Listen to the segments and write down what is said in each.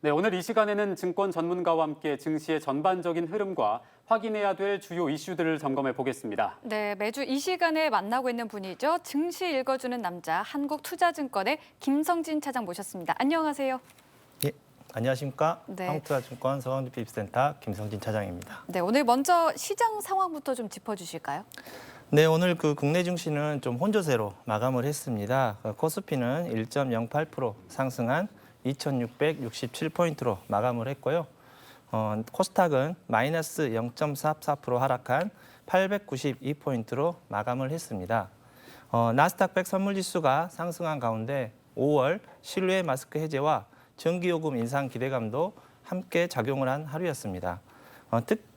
네, 오늘 이 시간에는 증권 전문가와 함께 증시의 전반적인 흐름과 확인해야 될 주요 이슈들을 점검해 보겠습니다. 네, 매주 이 시간에 만나고 있는 분이죠. 증시 읽어주는 남자, 한국투자증권의 김성진 차장 모셨습니다. 안녕하세요. 예, 안녕하십니까? 네. 한국투자증권 서강대표입센터 김성진 차장입니다. 네, 오늘 먼저 시장 상황부터 좀 짚어주실까요? 네, 오늘 국내 증시는 좀 혼조세로 마감을 했습니다. 코스피는 1.08% 상승한 2,667포인트로 마감을 했고요. 코스닥은 마이너스 0.44% 하락한 892포인트로 마감을 했습니다. 나스닥 100 선물지수가 상승한 가운데 5월 실외 마스크 해제와 전기요금 인상 기대감도 함께 작용을 한 하루였습니다.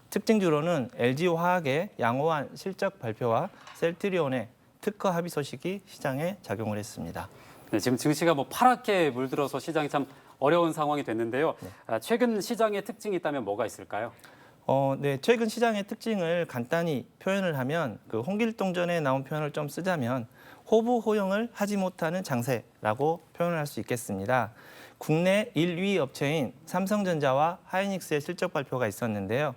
특징주로는 LG화학의 양호한 실적 발표와 셀트리온의 특허 합의 소식이 시장에 작용을 했습니다. 네, 지금 증시가 파랗게 물들어서 시장이 참 어려운 상황이 됐는데요. 최근 시장의 특징이 있다면 뭐가 있을까요? 네, 최근 시장의 특징을 간단히 표현을 하면 홍길동전에 나온 표현을 좀 쓰자면 호부호영을 하지 못하는 장세라고 표현을 할 수 있겠습니다. 국내 1위 업체인 삼성전자와 하이닉스의 실적 발표가 있었는데요.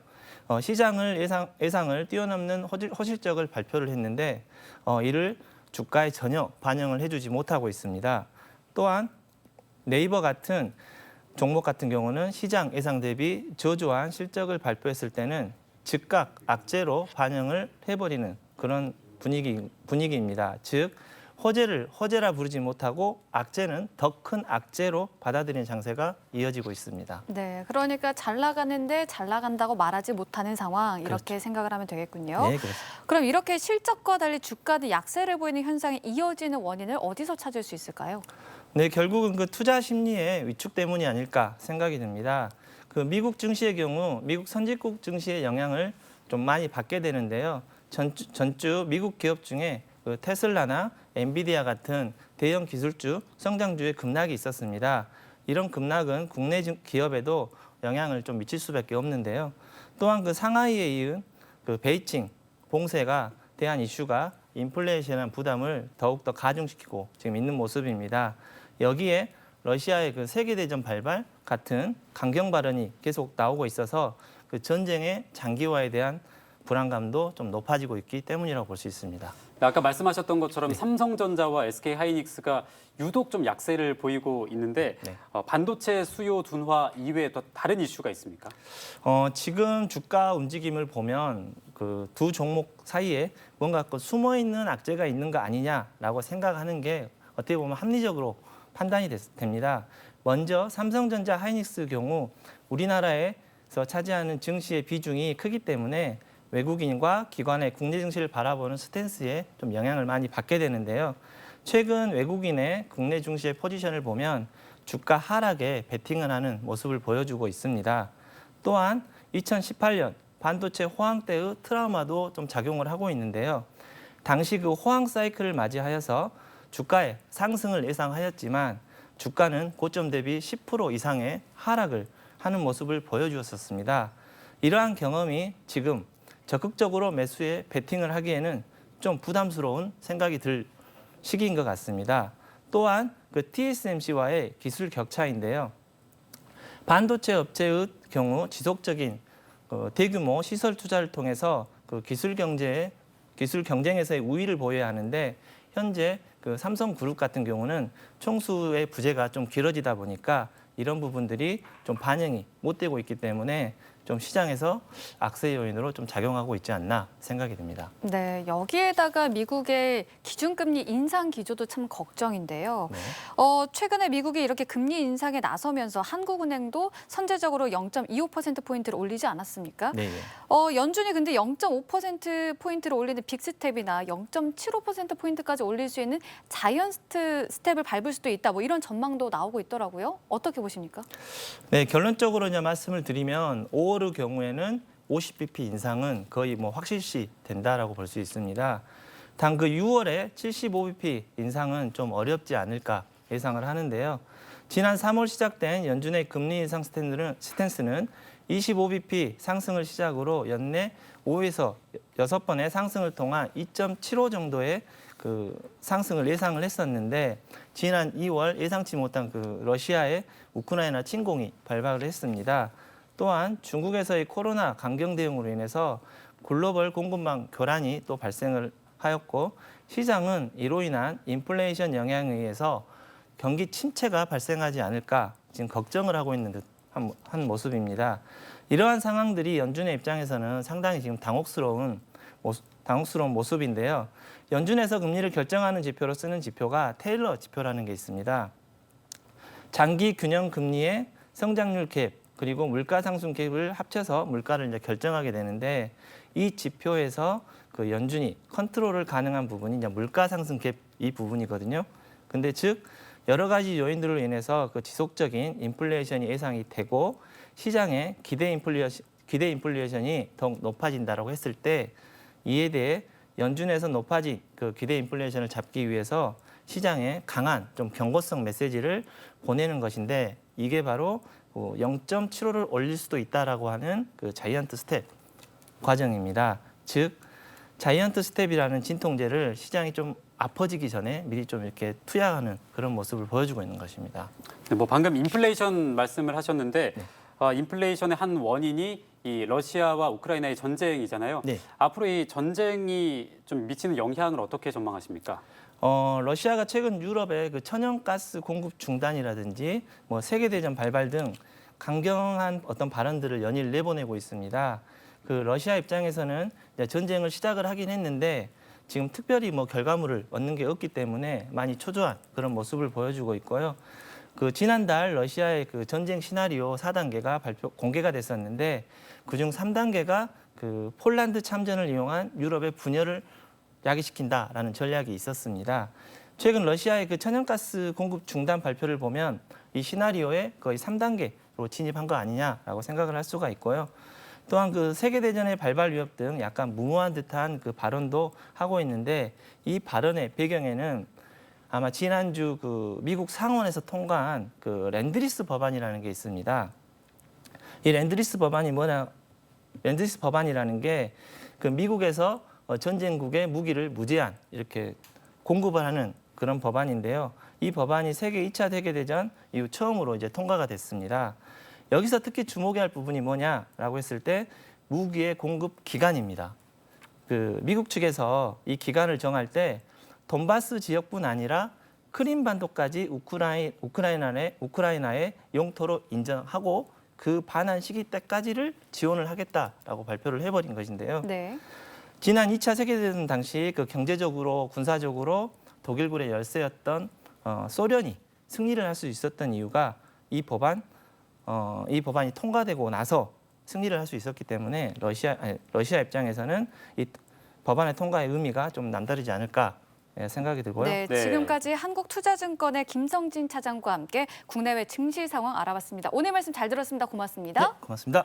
시장을 예상을 뛰어넘는 호실적을 발표를 했는데 이를 주가에 전혀 반영을 해주지 못하고 있습니다. 또한 네이버 같은 종목 같은 경우는 시장 예상 대비 저조한 실적을 발표했을 때는 즉각 악재로 반영을 해버리는 그런 분위기입니다. 즉 호재라 부르지 못하고 악재는 더 큰 악재로 받아들이는 장세가 이어지고 있습니다. 네, 그러니까 잘 나가는데 잘 나간다고 말하지 못하는 상황 이렇게 그렇죠. 생각을 하면 되겠군요. 네, 그렇습니다. 그럼 이렇게 실적과 달리 주가도 약세를 보이는 현상이 이어지는 원인을 어디서 찾을 수 있을까요? 네, 결국은 투자 심리의 위축 때문이 아닐까 생각이 듭니다. 미국 증시의 경우 미국 선진국 증시의 영향을 좀 많이 받게 되는데요. 전주 미국 기업 중에 테슬라나 엔비디아 같은 대형 기술주, 성장주의 급락이 있었습니다. 이런 급락은 국내 기업에도 영향을 좀 미칠 수밖에 없는데요. 또한 상하이에 이은 베이징 봉쇄가 대한 이슈가 인플레이션한 부담을 더욱더 가중시키고 지금 있는 모습입니다. 여기에 러시아의 세계대전 발발 같은 강경 발언이 계속 나오고 있어서 전쟁의 장기화에 대한 불안감도 좀 높아지고 있기 때문이라고 볼 수 있습니다. 아까 말씀하셨던 것처럼 삼성전자와 SK하이닉스가 유독 좀 약세를 보이고 있는데 반도체 수요 둔화 이외에 또 다른 이슈가 있습니까? 지금 주가 움직임을 보면 두 종목 사이에 뭔가 숨어 있는 악재가 있는 거 아니냐라고 생각하는 게 어떻게 보면 합리적으로 판단이 됩니다. 먼저 삼성전자 하이닉스 경우 우리나라에서 차지하는 증시의 비중이 크기 때문에 외국인과 기관의 국내 증시를 바라보는 스탠스에 좀 영향을 많이 받게 되는데요. 최근 외국인의 국내 증시의 포지션을 보면 주가 하락에 베팅을 하는 모습을 보여주고 있습니다. 또한 2018년 반도체 호황 때의 트라우마도 좀 작용을 하고 있는데요. 당시 호황 사이클을 맞이하여서 주가의 상승을 예상하였지만 주가는 고점 대비 10% 이상의 하락을 하는 모습을 보여주었습니다. 이러한 경험이 지금 적극적으로 매수에 베팅을 하기에는 좀 부담스러운 생각이 들 시기인 것 같습니다. 또한 TSMC와의 기술 격차인데요. 반도체 업체의 경우 지속적인 대규모 시설 투자를 통해서 기술 경쟁에서의 우위를 보여야 하는데 현재 삼성그룹 같은 경우는 총수의 부재가 좀 길어지다 보니까 이런 부분들이 좀 반영이 못 되고 있기 때문에 좀 시장에서 악세 요인으로 좀 작용하고 있지 않나 생각이 듭니다. 네, 여기에다가 미국의 기준금리 인상 기조도 참 걱정인데요. 네. 최근에 미국이 이렇게 금리 인상에 나서면서 한국은행도 선제적으로 0.25%포인트를 올리지 않았습니까? 네. 연준이 근데 0.5%포인트를 올리는 빅스텝이나 0.75%포인트까지 올릴 수 있는 자이언트 스텝을 밟을 수도 있다. 이런 전망도 나오고 있더라고요. 어떻게 보십니까? 네, 결론적으로 말씀을 드리면 5월의 경우에는 50bp 인상은 거의 확실시 된다라고 볼 수 있습니다. 단 6월에 75bp 인상은 좀 어렵지 않을까 예상을 하는데요. 지난 3월 시작된 연준의 금리 인상 스탠스는 25bp 상승을 시작으로 연내 5에서 6번의 상승을 통한 2.75 정도의 그 상승을 예상을 했었는데 지난 2월 예상치 못한 그 러시아의 우크라이나 침공이 발발을 했습니다. 또한 중국에서의 코로나 강경 대응으로 인해서 글로벌 공급망 교란이 또 발생을 하였고 시장은 이로 인한 인플레이션 영향에 의해서 경기 침체가 발생하지 않을까 지금 걱정을 하고 있는 듯한 모습입니다. 이러한 상황들이 연준의 입장에서는 상당히 지금 당혹스러운 모습인데요. 연준에서 금리를 결정하는 지표로 쓰는 지표가 테일러 지표라는 게 있습니다. 장기 균형 금리의 성장률 갭 그리고 물가 상승 갭을 합쳐서 물가를 이제 결정하게 되는데 이 지표에서 그 연준이 컨트롤을 가능한 부분이 이제 물가 상승 갭 이 부분이거든요. 근데 즉 여러 가지 요인들로 인해서 그 지속적인 인플레이션이 예상이 되고 시장의 기대 인플레이션이 더욱 높아진다라고 했을 때 이에 대해 연준에서 높아진 그 기대 인플레이션을 잡기 위해서 시장에 강한 좀 경고성 메시지를 보내는 것인데 이게 바로 0.75를 올릴 수도 있다라고 하는 그 자이언트 스텝 과정입니다. 즉 자이언트 스텝이라는 진통제를 시장이 좀 아파지기 전에 미리 좀 이렇게 투약하는 그런 모습을 보여주고 있는 것입니다. 네, 뭐 방금 인플레이션 말씀을 하셨는데 인플레이션의 한 원인이 이 러시아와 우크라이나의 전쟁이잖아요. 네. 앞으로 이 전쟁이 좀 미치는 영향을 어떻게 전망하십니까? 러시아가 최근 유럽의 그 천연가스 공급 중단이라든지 뭐 세계대전 발발 등 강경한 어떤 발언들을 연일 내보내고 있습니다. 그 러시아 입장에서는 이제 전쟁을 시작을 하긴 했는데 지금 특별히 뭐 결과물을 얻는 게 없기 때문에 많이 초조한 그런 모습을 보여주고 있고요. 그 지난달 러시아의 그 전쟁 시나리오 4단계가 공개가 됐었는데 그중 3단계가 그 폴란드 참전을 이용한 유럽의 분열을 야기시킨다라는 전략이 있었습니다. 최근 러시아의 그 천연가스 공급 중단 발표를 보면 이 시나리오에 거의 3단계로 진입한 거 아니냐라고 생각을 할 수가 있고요. 또한 그 세계대전의 발발 위협 등 약간 무모한 듯한 그 발언도 하고 있는데 이 발언의 배경에는 아마 지난주 그 미국 상원에서 통과한 그 랜드리스 법안이라는 게 있습니다. 이 랜드리스 법안이 뭐냐? 랜드리스 법안이라는 게 그 미국에서 전쟁국의 무기를 무제한 이렇게 공급을 하는 그런 법안인데요. 이 법안이 세계 2차 세계대전 이후 처음으로 이제 통과가 됐습니다. 여기서 특히 주목해야 할 부분이 뭐냐라고 했을 때 무기의 공급 기간입니다. 그 미국 측에서 이 기간을 정할 때 돈바스 지역뿐 아니라 크림 반도까지 우크라이나의 영토로 인정하고 그 반환 시기 때까지를 지원을 하겠다라고 발표를 해버린 것인데요. 네. 지난 2차 세계대전 당시 그 경제적으로 군사적으로 독일군의 열세였던 소련이 승리를 할 수 있었던 이유가 이 법안이 통과되고 나서 승리를 할 수 있었기 때문에 러시아 입장에서는 이 법안의 통과의 의미가 좀 남다르지 않을까 생각이 들고요. 네, 네. 지금까지 한국투자증권의 김성진 차장과 함께 국내외 증시 상황 알아봤습니다. 오늘 말씀 잘 들었습니다. 고맙습니다. 네, 고맙습니다.